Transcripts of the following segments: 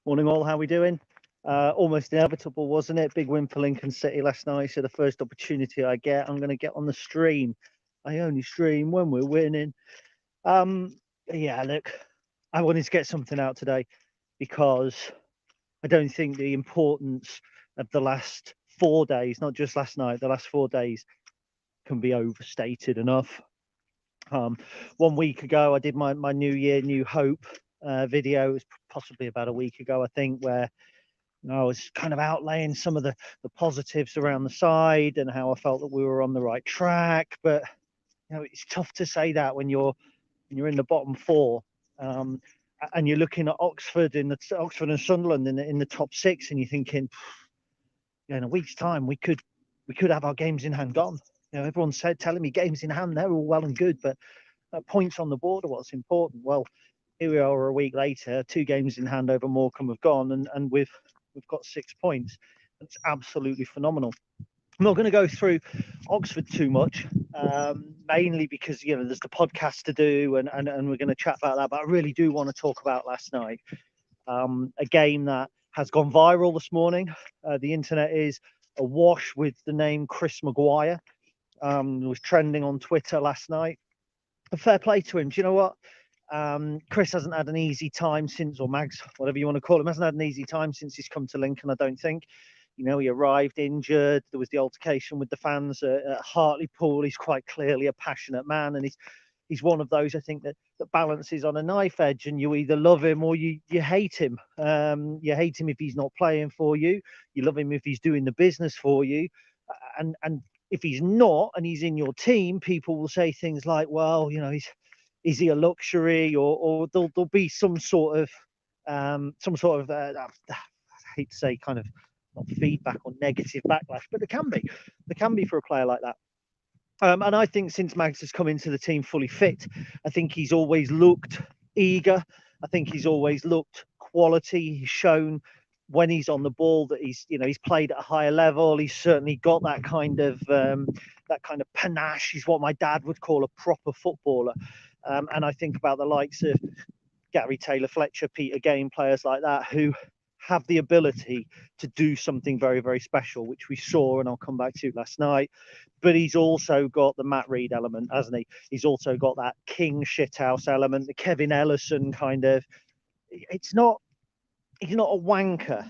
Morning all, how we doing? Almost inevitable, wasn't it? Big win for Lincoln City last night. So the first opportunity I get, I'm going to get on the stream. I only stream when we're winning. Yeah, look, I wanted to get something out today because I don't think the importance of the last 4 days, not just last night, the last 4 days can be overstated enough. 1 week ago, I did my New Year, New Hope video. It was possibly about a week ago, I think, where I was kind of outlaying some of the positives around the side and how I felt that we were on the right track. But it's tough to say that when you're in the bottom four, and you're looking at Oxford and Sunderland in the top six, and you're thinking, in a week's time we could have our games in hand gone. Everyone's telling me games in hand, they're all well and good, but points on the board are what's important. Well, here we are a week later, 2 games in hand over Morecambe have gone, and we've got 6 points. That's absolutely phenomenal. I'm not going to go through Oxford too much, mainly because there's the podcast to do, and we're going to chat about that. But I really do want to talk about last night, a game that has gone viral this morning. The internet is awash with the name Chris Maguire. It was trending on Twitter last night. And fair play to him. Do you know what? Chris hasn't had an easy time since, or Mags, whatever you want to call him, hasn't had an easy time since he's come to Lincoln, I don't think. He arrived injured. There was the altercation with the fans at Hartlepool. He's quite clearly a passionate man, and he's one of those, I think, that balances on a knife edge, and you either love him or you hate him. You hate him if he's not playing for you. You love him if he's doing the business for you. And if he's not, and he's in your team, people will say things like, well, is he a luxury, or there'll be some sort of I hate to say kind of not feedback or negative backlash, but there can be for a player like that. And I think since Mags has come into the team fully fit, I think he's always looked eager. I think he's always looked quality. He's shown when he's on the ball that he's played at a higher level. He's certainly got that kind of panache. He's what my dad would call a proper footballer. And I think about the likes of Gary Taylor-Fletcher, Peter Game, players like that who have the ability to do something very, very special, which we saw, and I'll come back to last night. But he's also got the Matt Reed element, hasn't he? He's also got that King shithouse element, the Kevin Ellison kind of. He's not a wanker.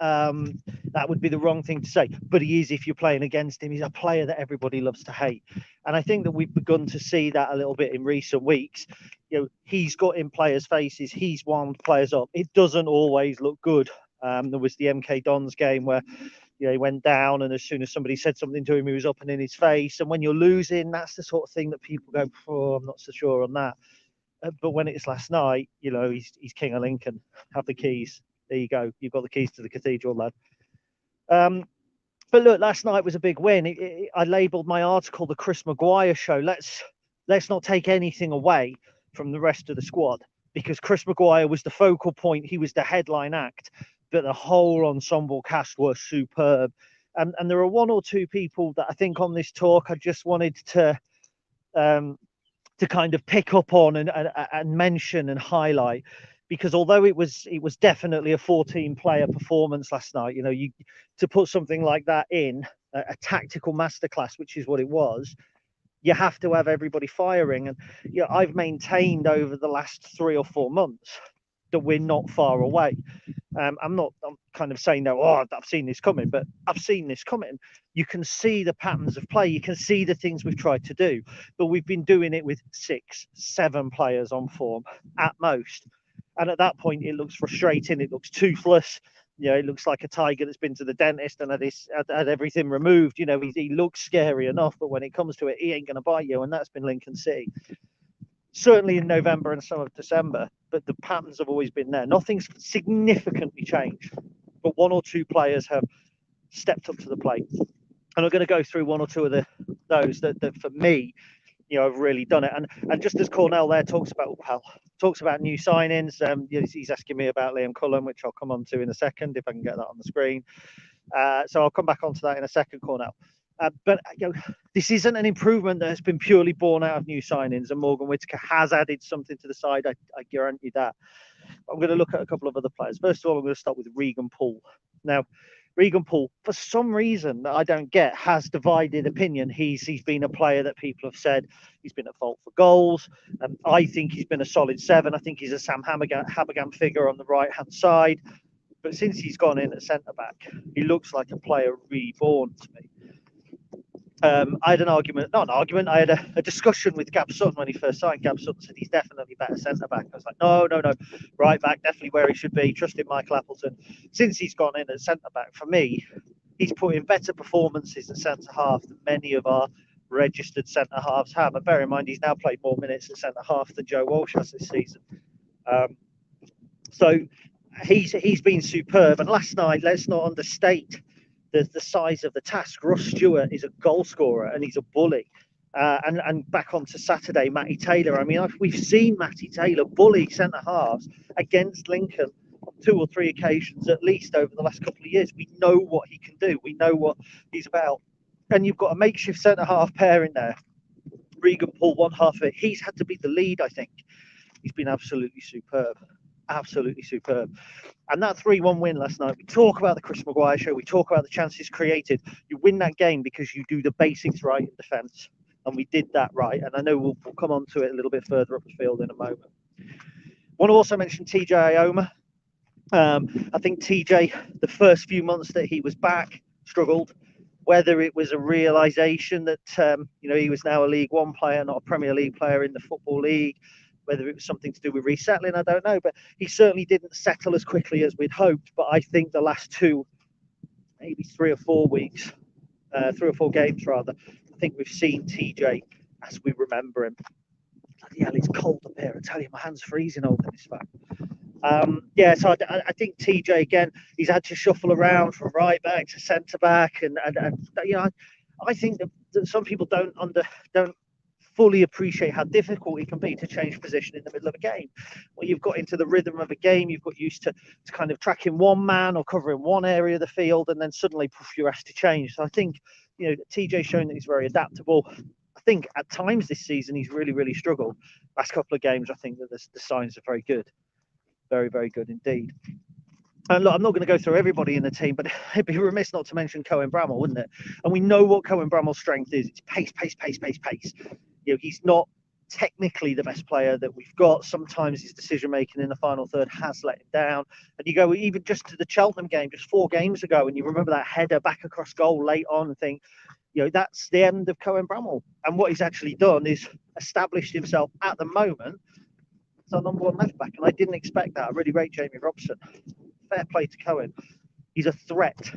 That would be the wrong thing to say, but he is if you're playing against him. He's a player that everybody loves to hate, and I think that we've begun to see that a little bit in recent weeks. He's got in players' faces, he's wound players up. It doesn't always look good. There was the MK Dons game where he went down, and as soon as somebody said something to him, he was up and in his face. And when you're losing, that's the sort of thing that people go, oh, I'm not so sure on that. But when it's last night, he's King of Lincoln. Have the keys. There you go. You've got the keys to the cathedral, lad. But look, last night was a big win. I labelled my article the Chris Maguire show. Let's not take anything away from the rest of the squad, because Chris Maguire was the focal point. He was the headline act, but the whole ensemble cast were superb. And there are 1 or 2 people that I think on this talk I just wanted to kind of pick up on and mention and highlight, because although it was definitely a 14-player performance last night, to put something like that in a tactical masterclass, which is what it was, you have to have everybody firing. And I've maintained over the last 3 or 4 months that we're not far away. I'm kind of saying, no, I've seen this coming, but I've seen this coming. You can see the patterns of play. You can see the things we've tried to do, but we've been doing it with 6, 7 players on form at most. And at that point, it looks frustrating. It looks toothless. It looks like a tiger that's been to the dentist and had everything removed. He looks scary enough, but when it comes to it, he ain't going to bite you. And that's been Lincoln City. Certainly in November and some of December, but the patterns have always been there. Nothing's significantly changed, but 1 or 2 players have stepped up to the plate. And I'm going to go through 1 or 2 of those that for me, have really done it. And just as Cornell there talks about new signings, he's asking me about Liam Cullen, which I'll come on to in a second if I can get that on the screen. So I'll come back onto that in a second, Cornell. But this isn't an improvement that has been purely born out of new signings, and Morgan Whittaker has added something to the side. I guarantee that. I'm going to look at a couple of other players. First of all, I'm going to start with Regan Paul. Now, Regan Paul, for some reason that I don't get, has divided opinion. He's been a player that people have said he's been at fault for goals. I think he's been a solid 7. I think he's a Sam Habergam figure on the right-hand side. But since he's gone in at centre-back, he looks like a player reborn to me. I had I had a discussion with Gab Sutton when he first signed. Gab Sutton said he's definitely better centre-back. I was like, no, right back, definitely where he should be, trusting Michael Appleton. Since he's gone in at centre-back, for me, he's put in better performances at centre-half than many of our registered centre-halves have. And bear in mind, he's now played more minutes at centre-half than Joe Walsh has this season. So he's been superb. And last night, let's not understate the size of the task. Russ Stewart is a goal scorer and he's a bully. And back onto Saturday, Matty Taylor. I mean, we've seen Matty Taylor bully centre halves against Lincoln on 2 or 3 occasions at least over the last couple of years. We know what he can do. We know what he's about. And you've got a makeshift centre half pair in there. Regan Paul, one half of it. He's had to be the lead, I think. He's been absolutely superb. Absolutely superb. And that 3-1 win last night, we talk about the Chris Maguire show, we talk about the chances created. You win that game because you do the basics right in defence. And we did that right. And I know we'll come on to it a little bit further up the field in a moment. Want to also mention TJ Ioma. I think TJ, the first few months that he was back, struggled. Whether it was a realisation that he was now a League One player, not a Premier League player in the Football League, whether it was something to do with resettling, I don't know. But he certainly didn't settle as quickly as we'd hoped. But I think the last 2, maybe 3 or 4 weeks, 3 or 4 games rather, I think we've seen TJ as we remember him. Bloody hell, it's cold up here. I tell you, my hand's freezing holding this phone. So I think TJ, again, he's had to shuffle around from right back to centre back, and I think that some people don't fully appreciate how difficult it can be to change position in the middle of a game. Well, you've got into the rhythm of a game, you've got used to kind of tracking one man or covering one area of the field, and then suddenly you're asked to change. So I think TJ's shown that he's very adaptable. I think at times this season he's really, really struggled. Last couple of games, I think that the signs are very good. Very, very good indeed. And look, I'm not going to go through everybody in the team, but it'd be remiss not to mention Cohen Bramall, wouldn't it? And we know what Cohen Bramall's strength is. It's pace. He's not technically the best player that we've got. Sometimes his decision making in the final third has let him down. And you go even just to the Cheltenham game just 4 games ago, and you remember that header back across goal late on, and think, that's the end of Cohen Bramall. And what he's actually done is established himself at the moment as our number 1 left back. And I didn't expect that. I really rate Jamie Robson. Fair play to Cohen. He's a threat,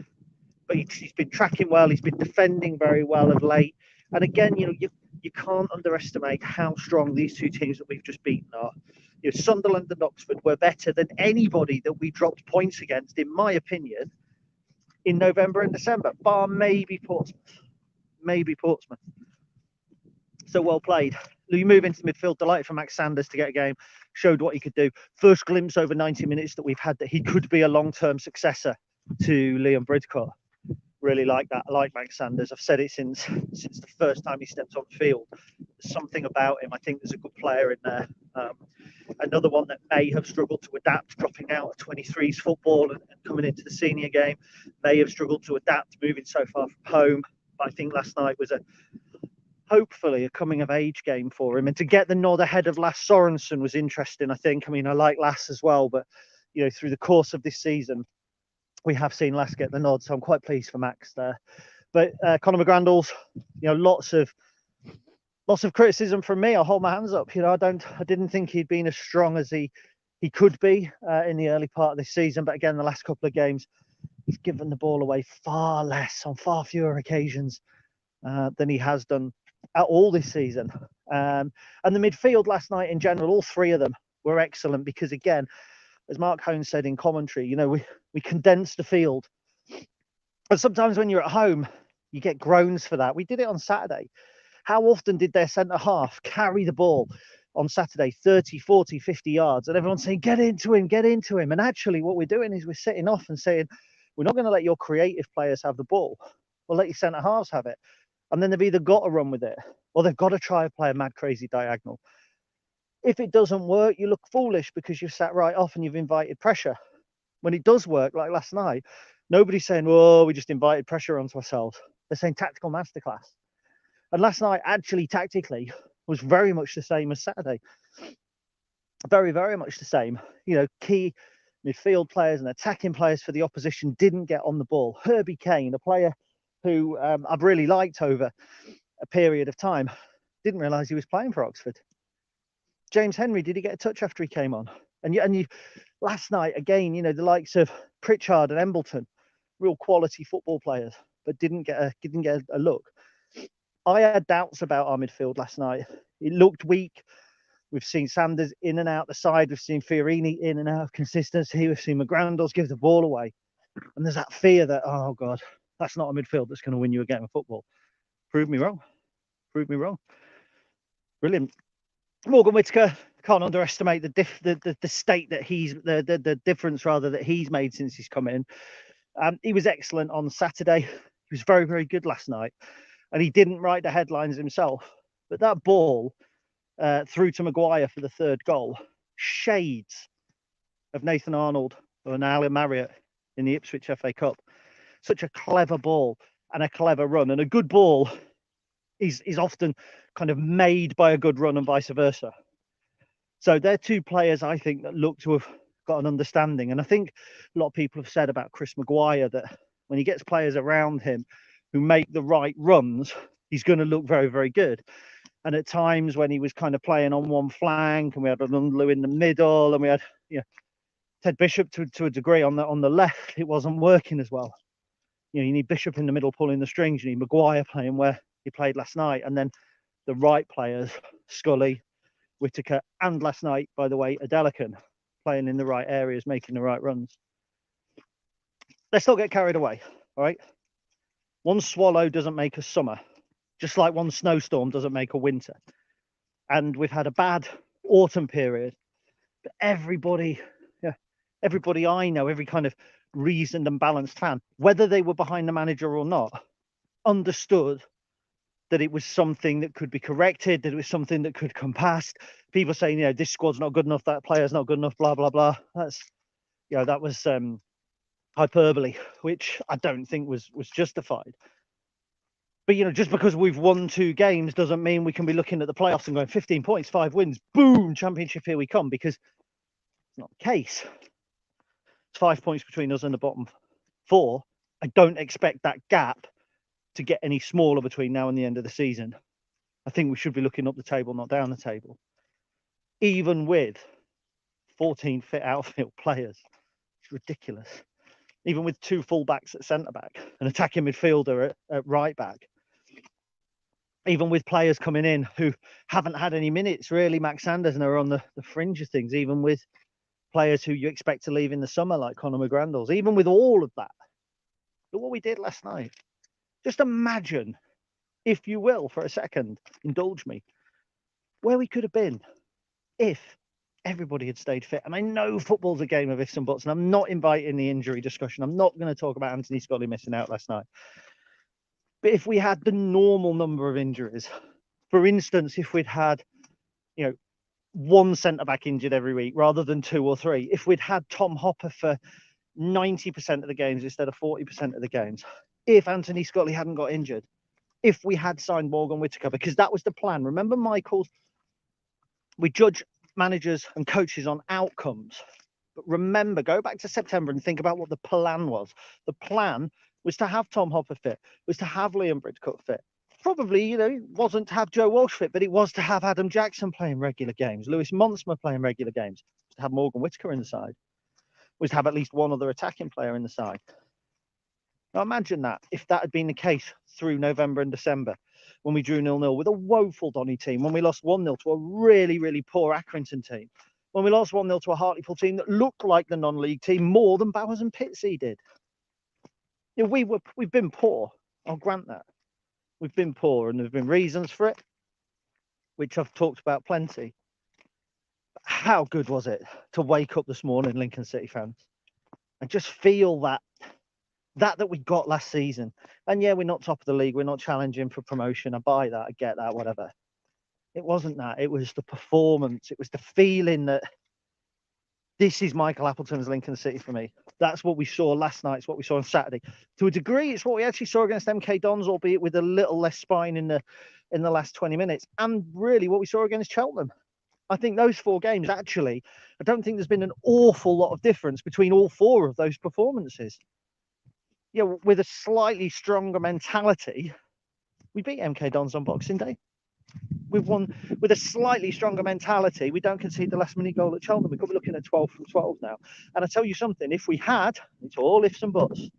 but he's been tracking well. He's been defending very well of late. And again, you can't underestimate how strong these 2 teams that we've just beaten are. Sunderland and Oxford were better than anybody that we dropped points against, in my opinion, in November and December, bar maybe Portsmouth. So well played. You move into midfield, delighted for Max Sanders to get a game, showed what he could do. First glimpse over 90 minutes that we've had that he could be a long-term successor to Liam Bridcourt. Really like that. I like Max Sanders. I've said it since the first time he stepped on the field. There's something about him. I think there's a good player in there. Another one that may have struggled to adapt, dropping out of 23s football and coming into the senior game, may have struggled to adapt, moving so far from home. But I think last night was hopefully a coming of age game for him, and to get the nod ahead of Lass Sorensen was interesting. I think. I mean, I like Lass as well, but through the course of this season, we have seen Lass get the nod, so I'm quite pleased for Max there. But Conor McGrandles, lots of criticism from me. I'll hold my hands up. I didn't think he'd been as strong as he could be in the early part of this season, but again, the last couple of games, he's given the ball away far less on far fewer occasions than he has done at all this season. And the midfield last night in general, all 3 of them were excellent because, again, as Mark Holmes said in commentary, we condensed the field. But sometimes when you're at home, you get groans for that. We did it on Saturday. How often did their centre-half carry the ball on Saturday 30, 40, 50 yards? And everyone's saying, get into him. And actually what we're doing is we're sitting off and saying, we're not going to let your creative players have the ball. We'll let your centre-halves have it. And then they've either got to run with it or they've got to try and play a mad, crazy diagonal. If it doesn't work, you look foolish because you've sat right off and you've invited pressure. When it does work, like last night, nobody's saying, "Oh, we just invited pressure onto ourselves." They're saying tactical masterclass. And last night, actually, tactically, was very much the same as Saturday. Very, very much the same. You know, key midfield players and attacking players for the opposition didn't get on the ball. Herbie Kane, a player who I've really liked over a period of time, didn't realise he was playing for Oxford. James Henry, did he get a touch after he came on? And you last night again, you know, the likes of Pritchard and Embleton, real quality football players, but didn't get a look. I had doubts about our midfield last night. It looked weak. We've seen Sanders in and out the side. We've seen Fiorini in and out of consistency. We've seen McGrandles give the ball away. And there's that fear that, oh God, that's not a midfield that's going to win you a game of football. Prove me wrong. Prove me wrong. Brilliant. Morgan Whittaker, can't underestimate the state that the difference rather that he's made since he's come in. He was excellent on Saturday. He was very, very good last night. And he didn't write the headlines himself. But that ball through to Maguire for the third goal, shades of Nathan Arnold or Alan Marriott in the Ipswich FA Cup. Such a clever ball and a clever run. And a good ball is often kind of made by a good run and vice versa. So they're two players, I think, that look to have got an understanding. And I think a lot of people have said about Chris Maguire that when he gets players around him who make the right runs, he's going to look very, very good. And at times when he was kind of playing on one flank and we had Lundlu in the middle and we had Ted Bishop to a degree on the left, it wasn't working as well. You know, you need Bishop in the middle pulling the strings, you need Maguire playing where he played last night, and then the right players, Scully, Whittaker, and last night, by the way, Adelican, playing in the right areas, making the right runs. Let's not get carried away, all right? One swallow doesn't make a summer, just like one snowstorm doesn't make a winter. And we've had a bad autumn period, but everybody I know, every kind of reasoned and balanced fan, whether they were behind the manager or not, understood that it was something that could be corrected, that it was something that could come past. People saying, you know, this squad's not good enough, that player's not good enough, blah, blah, blah. That's, you know, that was hyperbole, which I don't think was justified. But, you know, just because we've won 2 games doesn't mean we can be looking at the playoffs and going 15 points, 5 wins, boom, championship, here we come, because it's not the case. It's 5 points between us and the bottom 4. I don't expect that gap to get any smaller between now and the end of the season. I think we should be looking up the table, not down the table. Even with 14 fit outfield players. It's ridiculous. Even with 2 fullbacks at centre-back, an attacking midfielder at right-back. Even with players coming in who haven't had any minutes, really, Max Sanders, and are on the fringe of things, even with players who you expect to leave in the summer, like Conor McGrandles. Even with all of that, look what we did last night. Just imagine, if you will, for a second, indulge me, where we could have been if everybody had stayed fit. And I know football's a game of ifs and buts, and I'm not inviting the injury discussion. I'm not going to talk about Anthony Scully missing out last night. But if we had the normal number of injuries, for instance, if we'd had, you know, 1 centre-back injured every week rather than 2 or 3, if we'd had Tom Hopper for 90% of the games instead of 40% of the games, if Anthony Scully hadn't got injured, if we had signed Morgan Whittaker, because that was the plan. Remember, Michael, we judge managers and coaches on outcomes. But remember, go back to September and think about what the plan was. The plan was to have Tom Hopper fit, was to have Liam Bridcut fit. Probably, you know, wasn't to have Joe Walsh fit, but it was to have Adam Jackson playing regular games, Lewis Monsma playing regular games, to have Morgan Whittaker in the side, was to have at least one other attacking player in the side. Now imagine that, if that had been the case through November and December, when we drew 0-0 with a woeful Donny team, when we lost 1-0 to a really, really poor Accrington team, when we lost 1-0 to a Hartlepool team that looked like the non-league team more than Bowers and Pitsea did. You know, we've been poor, I'll grant that. We've been poor, and there have been reasons for it, which I've talked about plenty. But how good was it to wake up this morning, Lincoln City fans, and just feel that we got last season? And yeah, we're not top of the league, we're not challenging for promotion, I buy that, I get that, whatever. It wasn't that. It was the performance. It was the feeling that this is Michael Appleton's Lincoln City for me. That's what we saw last night. It's what we saw on Saturday. To a degree, it's what we actually saw against MK Dons, albeit with a little less spine in the last 20 minutes. And really what we saw against Cheltenham. I think those 4 games, actually, I don't think there's been an awful lot of difference between all 4 of those performances. Yeah, with a slightly stronger mentality, we beat MK Dons on Boxing Day. We've won with a slightly stronger mentality. We don't concede the last minute goal at Cheltenham. We could be looking at 12 from 12 now. And I tell you something, if we had, it's all ifs and buts.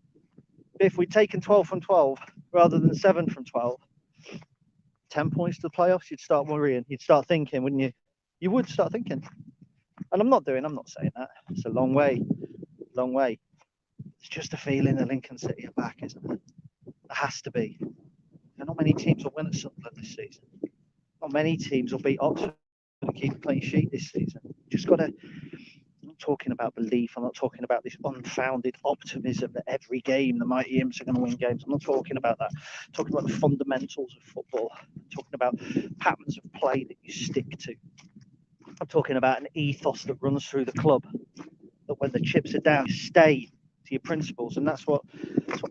If we'd taken 12 from 12 rather than 7 from 12, 10 points to the playoffs, you'd start worrying. You'd start thinking, wouldn't you? You would start thinking. And I'm not saying that. It's a long way. It's just a feeling that Lincoln City are back, isn't it? There has to be. And not many teams will win at Sunderland this season. Not many teams will beat Oxford and keep a clean sheet this season. Just got to. I'm not talking about belief. I'm not talking about this unfounded optimism that every game the mighty Imps are going to win games. I'm not talking about that. I'm talking about the fundamentals of football. I'm talking about patterns of play that you stick to. I'm talking about an ethos that runs through the club. That when the chips are down, you stay to your principles, and that's what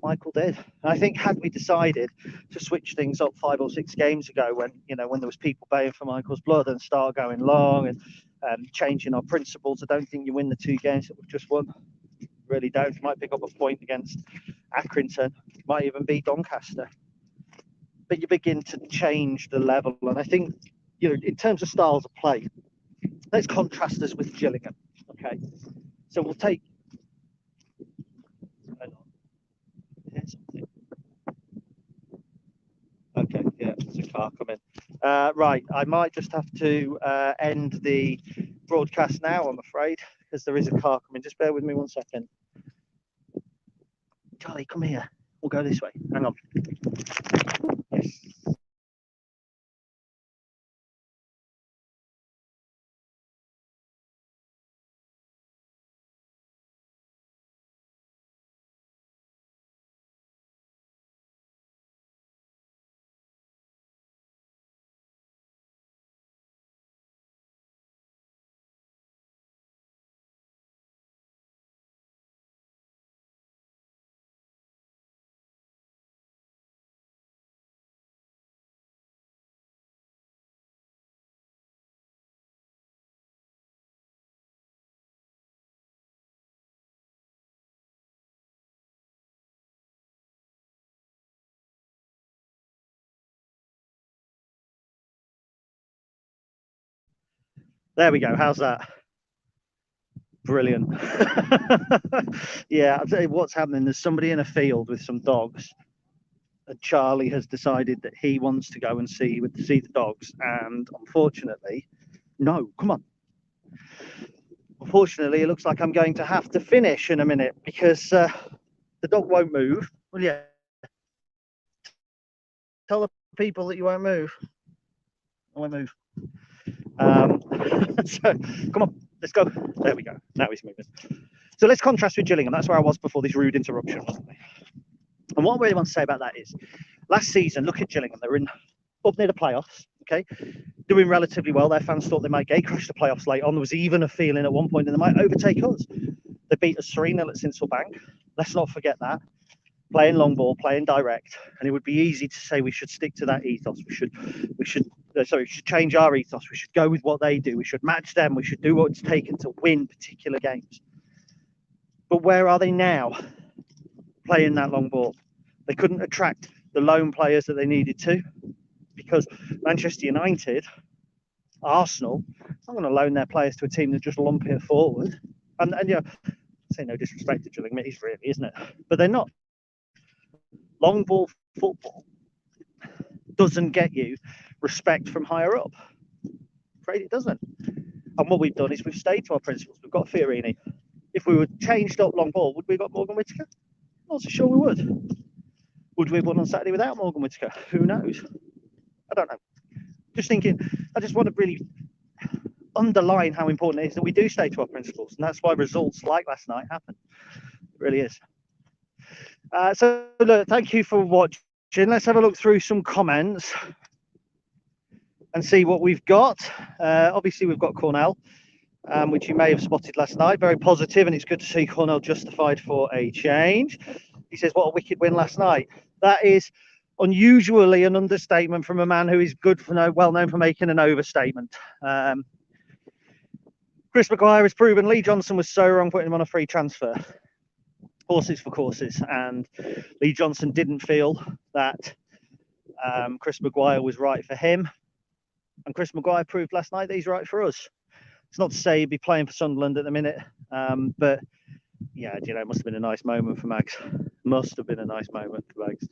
Michael did. And I think had we decided to switch things up 5 or 6 games ago, when there was people baying for Michael's blood, and start going long and changing our principles, I don't think you win the 2 games that we've just won. Really don't. You might pick up a point against Accrington, you might even beat Doncaster, but you begin to change the level. And I think, in terms of styles of play, let's contrast us with Gillingham. Okay, so we'll take. Okay, yeah, there's a car coming. Right, I might just have to end the broadcast now, I'm afraid, because there is a car coming. Just bear with me 1 second. Charlie, come here. We'll go this way. Hang on. Yes. There we go. How's that? Brilliant. Yeah, I'll tell you what's happening. There's somebody in a field with some dogs, and Charlie has decided that he wants to go and see the dogs. And unfortunately, no, come on. Unfortunately, it looks like I'm going to have to finish in a minute because the dog won't move. Well, yeah. Tell the people that you won't move. I won't move. So, come on, let's go. There we go. Now he's moving. So let's contrast with Gillingham. That's where I was before this rude interruption, wasn't it? And what I really want to say about that is, last season, look at Gillingham. They were up near the playoffs, okay, doing relatively well. Their fans thought they might gate-crash the playoffs late on. There was even a feeling at one point that they might overtake us. They beat us 3-0 at Sincil Bank. Let's not forget that. Playing long ball, playing direct, and it would be easy to say we should stick to that ethos. We should change our ethos. We should go with what they do. We should match them. We should do what it's taken to win particular games. But where are they now? Playing that long ball. They couldn't attract the loan players that they needed to, because Manchester United, Arsenal, not going to loan their players to a team that just lump it forward. And I say no disrespect to Gillingham, it is really, isn't it? But they're not. Long ball football doesn't get you respect from higher up. I'm afraid it doesn't. And what we've done is we've stayed to our principles. We've got Fiorini. If we were changed up long ball, would we have got Morgan Whittaker? Not so sure we would. Would we have won on Saturday without Morgan Whittaker? Who knows? I don't know. Just thinking, I just want to really underline how important it is that we do stay to our principles. And that's why results like last night happen. It really is. So look, thank you for watching. Let's have a look through some comments. and see what we've got. Obviously, we've got Cornell, which you may have spotted last night. Very positive, and it's good to see Cornell justified for a change. He says, what a wicked win last night. That is unusually an understatement from a man who is well known for making an overstatement. Chris Maguire has proven Lee Johnson was so wrong putting him on a free transfer. Horses for courses, and Lee Johnson didn't feel that Chris Maguire was right for him, and Chris Maguire proved last night that he's right for us. It's not to say he'd be playing for Sunderland at the minute, but yeah, you know, it must have been a nice moment for Mags. Must have been a nice moment for Mags.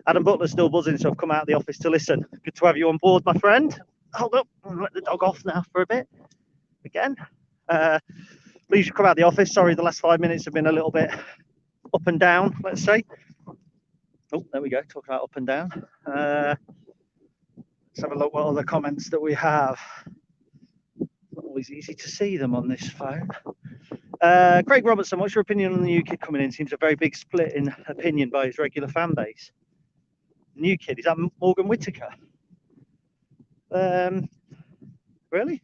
Adam Butler's still buzzing, so I've come out of the office to listen. Good to have you on board, my friend. Hold up, I'll let the dog off now for a bit. Again, please come out of the office. Sorry, the last 5 minutes have been a little bit up and down, let's say. Oh, there we go, talking about up and down. Let's have a look what other comments that we have. Not always easy to see them on this phone. Craig Robertson, what's your opinion on the new kid coming in? Seems a very big split in opinion by his regular fan base. The new kid, is that Morgan Whittaker? Really?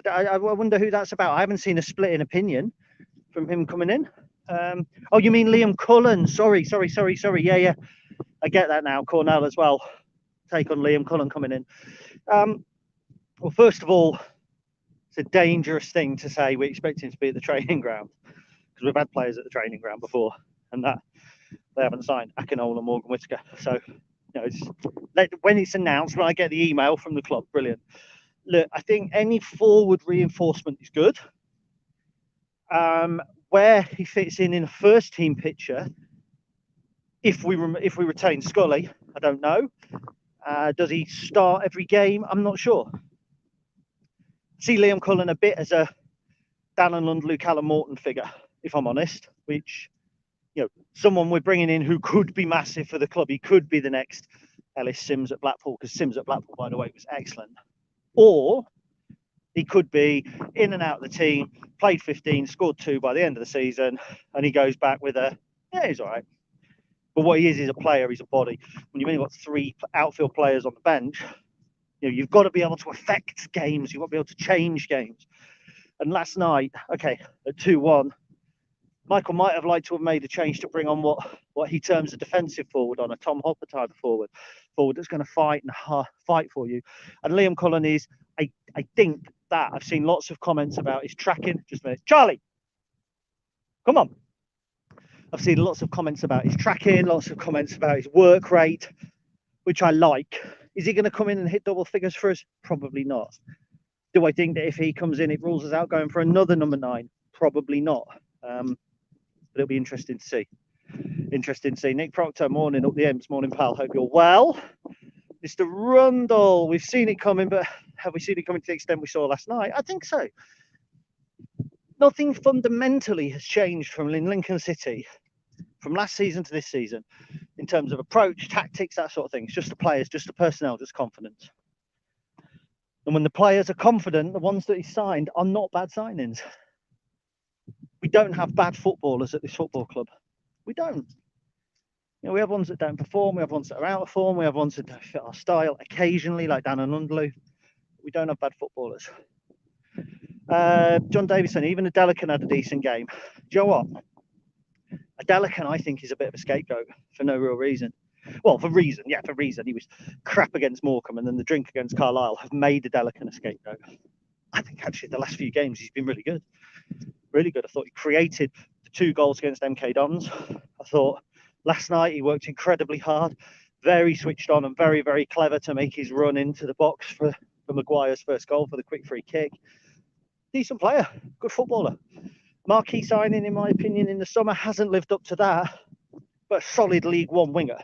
I wonder who that's about. I haven't seen a split in opinion from him coming in. Oh, you mean Liam Cullen? Sorry. Yeah. I get that now. Cornell as well. Take on Liam Cullen coming in. Well, first of all, it's a dangerous thing to say we expect him to be at the training ground, because we've had players at the training ground before, and that they haven't signed Akinol and Morgan Whittaker. So, you know, when it's announced, when I get the email from the club, brilliant. Look, I think any forward reinforcement is good. Where he fits in a first team picture, if we retain Scully, I don't know. Does he start every game? I'm not sure. See Liam Cullen a bit as a Dan and Lund, Luke Allen Morton figure, if I'm honest, which, you know, someone we're bringing in who could be massive for the club. He could be the next Ellis Sims at Blackpool, because Sims at Blackpool, by the way, was excellent. Or he could be in and out of the team, played 15, scored 2 by the end of the season, and he goes back with he's all right. But what he is a player, he's a body. When you've only got 3 outfield players on the bench, you know, you've got to be able to affect games. You've got to be able to change games. And last night, okay, at 2-1, Michael might have liked to have made a change to bring on what he terms a defensive forward, on a Tom Hopper type of forward that's going to fight for you. And Liam Cullen is, I think that I've seen lots of comments about his tracking. Just a minute, Charlie, come on. I've seen lots of comments about his tracking, lots of comments about his work rate, which I like. Is he going to come in and hit double figures for us? Probably not. Do I think that if he comes in, it rules us out going for another number 9? Probably not. But it'll be interesting to see. Nick Proctor, morning up the Imps, morning pal. Hope you're well. Mr. Rundle, we've seen it coming, but have we seen it coming to the extent we saw last night? I think so. Nothing fundamentally has changed from Lincoln City from last season to this season in terms of approach, tactics, that sort of thing. It's just the players, just the personnel, just confidence. And when the players are confident, the ones that he signed are not bad signings. We don't have bad footballers at this football club. We don't. You know, we have ones that don't perform. We have ones that are out of form. We have ones that don't fit our style occasionally, like Dan and Undlu. We don't have bad footballers. John Davison, even Adelican had a decent game. Do you know what? Adelican, I think, is a bit of a scapegoat for no real reason. Well, for reason. He was crap against Morecambe, and then the drink against Carlisle have made Adelican a scapegoat. I think, actually, the last few games, he's been really good. Really good. I thought he created the 2 goals against MK Dons. I thought last night he worked incredibly hard, very switched on and very, very clever to make his run into the box for Maguire's first goal, for the quick free kick. Decent player, good footballer. Marquee signing, in my opinion, in the summer hasn't lived up to that, but a solid League One winger.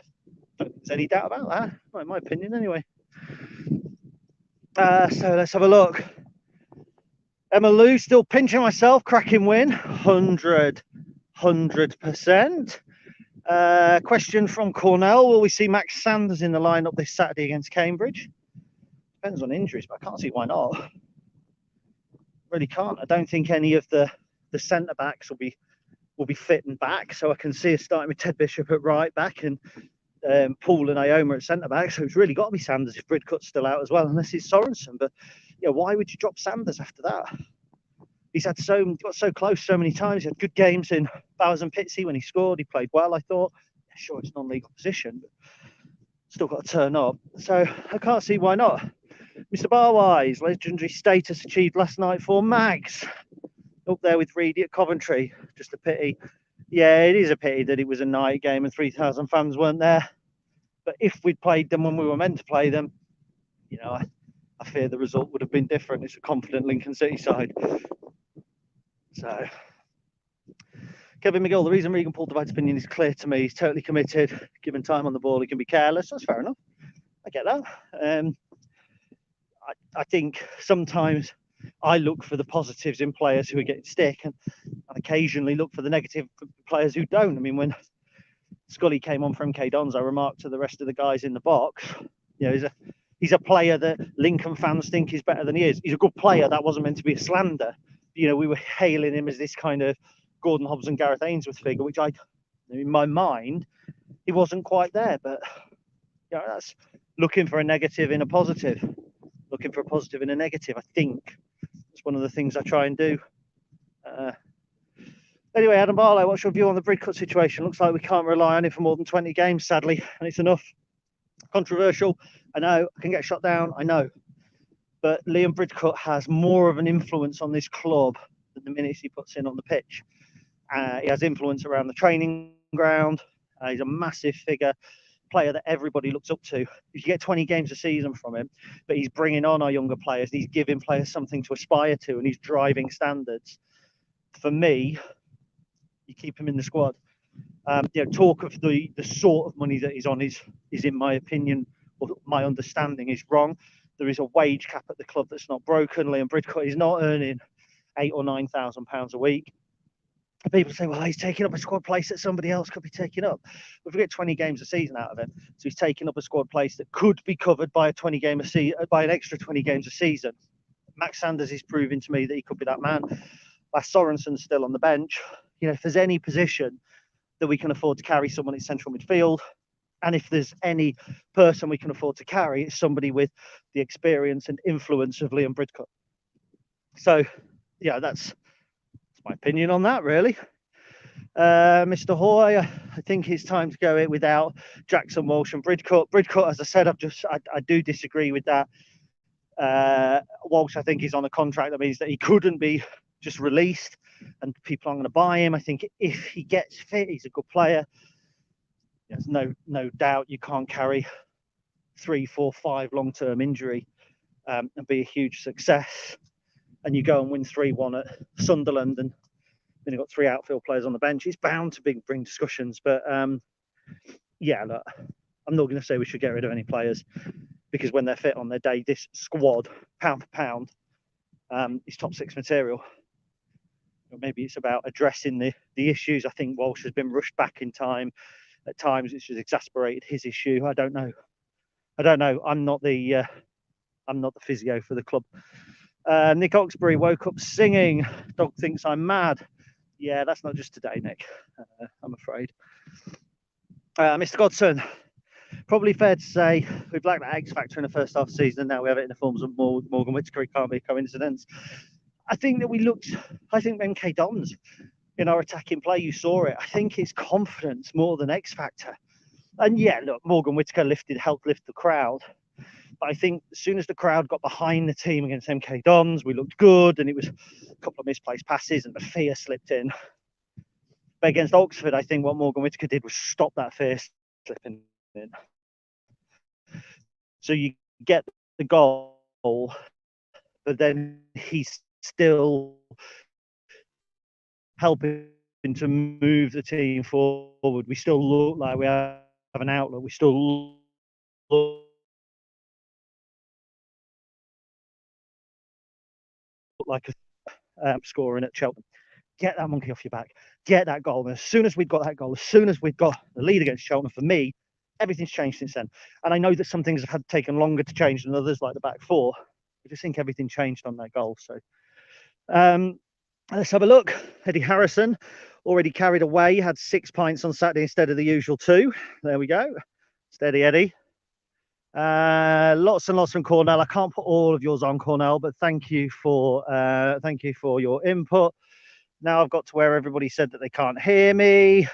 Don't think there's any doubt about that, well, in my opinion, anyway. So let's have a look. Emma Lou, still pinching myself, cracking win, 100%. Question from Cornell, will we see Max Sanders in the lineup this Saturday against Cambridge? Depends on injuries, but I can't see why not. Really can't. I don't think any of the centre backs will be fit and back, so I can see us starting with Ted Bishop at right back and Paul and Ioma at centre back, so it's really got to be Sanders if Bridcut's still out as well, unless it's Sorensen. But yeah, why would you drop Sanders after that? He's got so close so many times. He had good games in Bowers and Pitsy when he scored. He played well, I thought. Yeah, sure, it's non-league opposition, but still got to turn up. So I can't see why not. Mr. Barwise, legendary status achieved last night for Mags. Up there with Reedy at Coventry. Just a pity. Yeah, it is a pity that it was a night game and 3,000 fans weren't there. But if we'd played them when we were meant to play them, you know, I fear the result would have been different. It's a confident Lincoln City side. So, Kevin McGill, the reason Regan Paul divides opinion is clear to me. He's totally committed. Given time on the ball, he can be careless. That's fair enough. I get that. I think sometimes I look for the positives in players who are getting stick and occasionally look for the negative players who don't. I mean, when Scully came on for MK Dons, I remarked to the rest of the guys in the box, you know, he's a player that Lincoln fans think is better than he is. He's a good player. That wasn't meant to be a slander. You know, we were hailing him as this kind of Gordon Hobbs and Gareth Ainsworth figure, which in my mind, he wasn't quite there. But you know, that's looking for a negative in a positive. Looking for a positive in a negative, I think. It's one of the things I try and do. Anyway, Adam Barlow, what's your view on the Bridcut situation? Looks like we can't rely on it for more than 20 games, sadly, and it's enough. Controversial, I know. I can get shot down, I know. But Liam Bridcut has more of an influence on this club than the minutes he puts in on the pitch. He has influence around the training ground. He's a massive figure, player that everybody looks up to. If you get 20 games a season from him, but he's bringing on our younger players, he's giving players something to aspire to, and he's driving standards. For me, you keep him in the squad. You know, talk of the sort of money that he's on is in my opinion, or my understanding, is wrong. There is a wage cap at the club that's not broken. Liam Bridcut is not earning £8,000 or £9,000 a week. People say, well, he's taking up a squad place that somebody else could be taking up. If we get 20 games a season out of him, so he's taking up a squad place that could be covered by by an extra 20 games a season. Max Sanders is proving to me that he could be that man. Sorensen's still on the bench. You know, if there's any position that we can afford to carry someone in central midfield, and if there's any person we can afford to carry, it's somebody with the experience and influence of Liam Bridcut. So, yeah, that's my opinion on that, really. Mr. Hoy, I think it's time to go without Jackson, Walsh, and Bridcut. Bridcut, as I said, I do disagree with that. Walsh, I think, is on a contract that means that he couldn't be just released, and people aren't going to buy him. I think if he gets fit, he's a good player. There's no doubt you can't carry 3, 4, 5 long-term injury and be a huge success. And you go and win 3-1 at Sunderland, and then you've got 3 outfield players on the bench. It's bound to bring discussions. But yeah, look, I'm not going to say we should get rid of any players, because when they're fit on their day, this squad, pound for pound, is top 6 material. Or maybe it's about addressing the issues. I think Walsh has been rushed back in time at times, which has exasperated his issue. I don't know. I'm not the physio for the club. Nick Oxbury woke up singing. Dog thinks I'm mad. Yeah, that's not just today, Nick. I'm afraid. Mr. Godson, probably fair to say we've lacked that X factor in the first half of the season. Now we have it in the forms of Morgan Whittaker. It can't be a coincidence. I think MK Dons in our attacking play, you saw it. I think it's confidence more than X factor. And yeah, look, Morgan Whittaker helped lift the crowd. But I think as soon as the crowd got behind the team against MK Dons, we looked good, and it was a couple of misplaced passes and the fear slipped in. But against Oxford, I think what Morgan Whittaker did was stop that fear slipping in. So you get the goal, but then he's still helping to move the team forward. We still look like we have an outlet. We still look like a scoring at Cheltenham. Get that monkey off your back. Get that goal. And as soon as we've got that goal, as soon as we've got the lead against Cheltenham, for me, everything's changed since then. And I know that some things have taken longer to change than others, like the back four. I just think everything changed on that goal. So let's have a look. Eddie Harrison already carried away, had 6 pints on Saturday instead of the usual 2. There we go. Steady Eddie. Lots and lots from Cornell. I can't put all of yours on, Cornell, but thank you for your input. Now I've got to where everybody said that they can't hear me.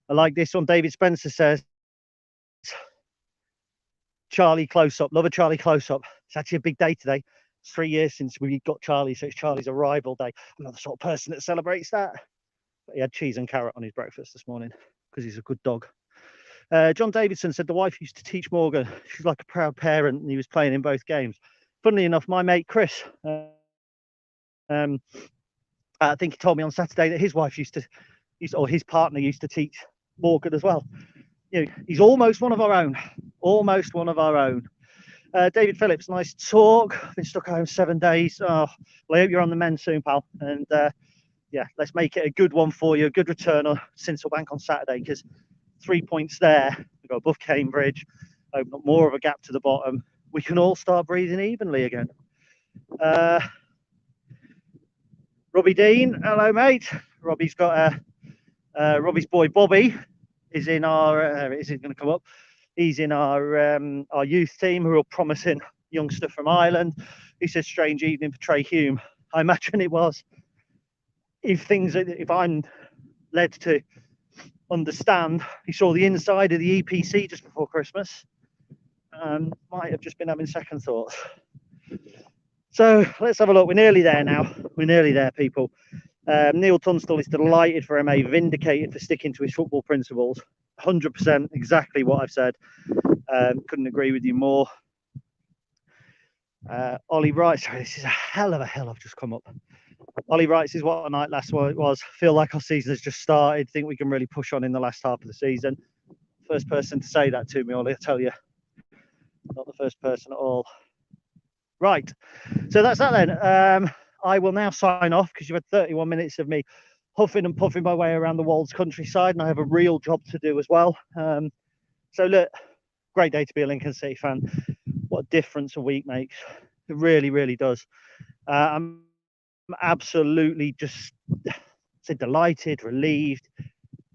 I like this one. David Spencer says, Charlie close-up. Love a Charlie close-up. It's actually a big day today. It's 3 years since we got Charlie, so it's Charlie's arrival day. I'm not the sort of person that celebrates that. But he had cheese and carrot on his breakfast this morning because he's a good dog. John Davidson said the wife used to teach Morgan. She's like a proud parent, and he was playing in both games. Funnily enough, my mate Chris, I think he told me on Saturday that his wife or his partner used to teach Morgan as well. You know, he's almost one of our own. Almost one of our own. David Phillips, nice talk. I've been stuck at home 7 days. Oh, well, I hope you're on the mend soon, pal. And yeah, let's make it a good one for you. A good return on Sincilbank on Saturday, because 3 points there. We go above Cambridge, open up more of a gap to the bottom. We can all start breathing evenly again. Robbie Dean, hello, mate. Robbie's got Robbie's boy Bobby is in our. Is it going to come up? He's in our youth team, who are promising youngster from Ireland. He says strange evening for Trey Hume. I imagine it was. If I'm led to understand, he saw the inside of the EPC just before Christmas and might have just been having second thoughts. So let's have a look. We're nearly there now. We're nearly there, people. Neil Tunstall is delighted for MA, vindicated for sticking to his football principles. 100% exactly what I've said. Couldn't agree with you more. Ollie writes, sorry, this is a hell of a hill I've just come up. Ollie writes, is what a night last one it was. Feel like our season has just started. Think we can really push on in the last half of the season. First person to say that to me, Ollie, I tell you. Not the first person at all. Right, so that's that then. I will now sign off because you've had 31 minutes of me huffing and puffing my way around the Wolds countryside, and I have a real job to do as well. So look, great day to be a Lincoln City fan. What a difference a week makes. It really, really does. I'm absolutely just delighted, relieved.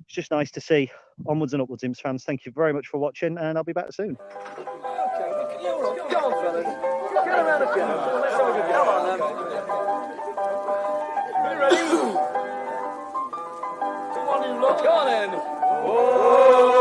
It's just nice to see. Onwards and upwards, Imps fans. Thank you very much for watching, and I'll be back soon. Okay, go on, fellas. Get around the piano. Let's have a good go. Come on, then. You ready? Come on, you lot. Go on, then. Whoa.